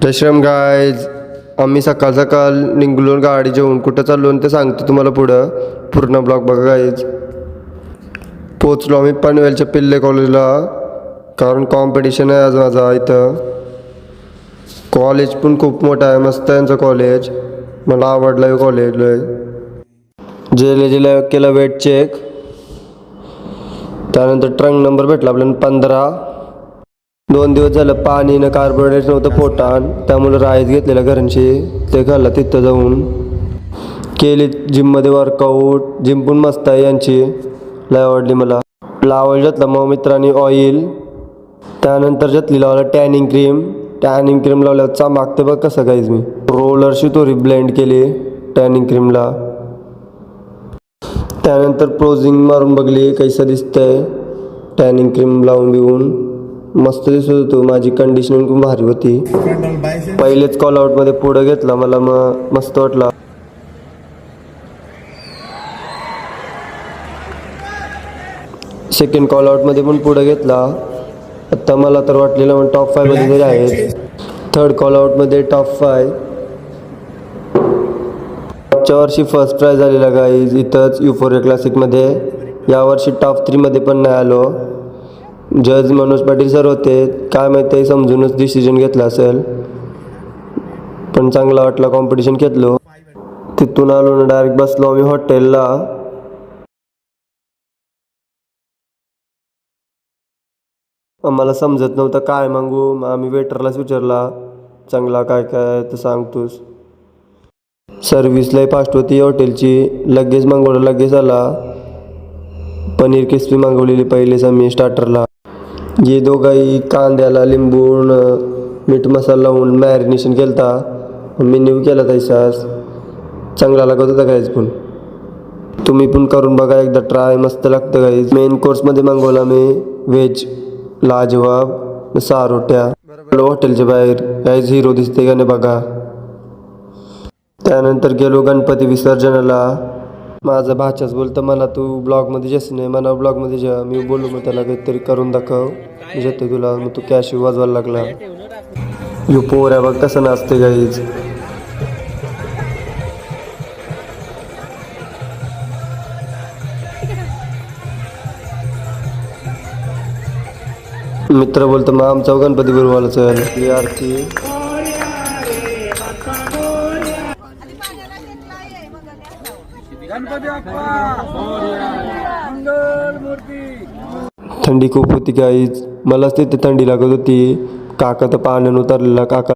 Jai Shri Ram guys, आम्ही सकाळ सकाळ निघलो गाडी जेवून. कुठं चाललो ते सांगतो तुम्हाला पुढं. पूर्ण ब्लॉग बघा गाईज. पोचलो आम्ही पनवेलच्या पिल्ले कॉलेजला, कारण कॉम्पिटिशन आहे आज माझा इथं. कॉलेज पण खूप मोठं आहे, मस्त आहे यांचं कॉलेज. मला आवडलं आहे कॉलेज लय. जेला केलं वेट चेक, त्यानंतर ट्रंक नंबर भेटला आपल्याला 15. 2 दिवस झालं पाणी न कार्बोहायड्रेट नव्हतं पोटात, त्यामुळे राईस घेतलेला घरांशी, ते खाल्लं. तिथं जाऊन केली जिममध्ये वर्कआउट. जिम पण मस्त आहे यांची, लय आवडली मला. लावायला घेतला मग मित्रांनी ऑइल, त्यानंतर घेतली लावला टॅनिंग क्रीम. टॅनिंग क्रीम लावल्यावर चमकते बघ कसं काहीच. मी रोलरशी थोडी ब्लेंड केली टॅनिंग क्रीमला. त्यानंतर प्रोजिंग मारून बघली कैसा दिसतंय. टॅनिंग क्रीम लावून बिवून मस्त दिसत होतो. माझी कंडिशनिंग खूप भारी होती. पहिलेच कॉल आउटमध्ये पुढं घेतला, मला मग मस्त वाटला. सेकंड कॉल आउटमध्ये पण पुढं घेतला. आत्ता मला तर वाटलेलं मग टॉप 5 मध्ये तरी आहे. थर्ड कॉल आउटमध्ये टॉप 5. मागच्या वर्षी फर्स्ट प्राइज आलेला गाईज इथंच युफोरिया क्लासिकमध्ये. यावर्षी टॉप 3 मध्ये पण नाही आलो. जज मनोज पाटील सर होते, काय माहिती समजूनच डिसिजन घेतला असेल, पण चांगला वाटला. कॉम्पिटिशन घेतलो. तिथून आलो ना डायरेक्ट बसलो आम्ही हॉटेलला. आम्हाला समजत नव्हतं काय मागू, मग आम्ही वेटरलाच विचारला, चांगला काय काय तर सांगतोस. सर्विस लय फास्ट होती हॉटेलची. लगेच मागवलं लगेच आला. पनीर क्रिस्पी मागवलेली पहिलेच आम्ही स्टार्टरला. ये दोघाही कांद्याला लिंबून मीठ मसाला लावून मॅरिनेशन केलता. मेन्यू केला तैसाच, चांगला लागत होता गाईज. पण तुम्ही पण करून बघा एकदा ट्राय, मस्त लागतं गाईज. मेन कोर्समध्ये मागवला मी व्हेज लाजवाब 6 रोट्या. हॉटेलच्या बाहेर गाईज हिरो दिसते का नाही बघा. त्यानंतर गेलो गणपती विसर्जनाला. माझा भाच्याच बोलतं मला तू ब्लॉगमध्ये जेस नाही, मला ब्लॉगमध्ये जा. मी बोलू मग त्याला काहीतरी करून दाखव, जेते तुला. मग तू कॅश वाजवायला लागला. यू पोऱ्या बघ कसं नाचते गाईज. मित्र बोलतो मग आमचा गणपती बरोबर चल आरती. थंडी खूप होती गाईज. मलाच तिथे थंडी लागत होती. काका तर पाण्यानं उतरलेला. काका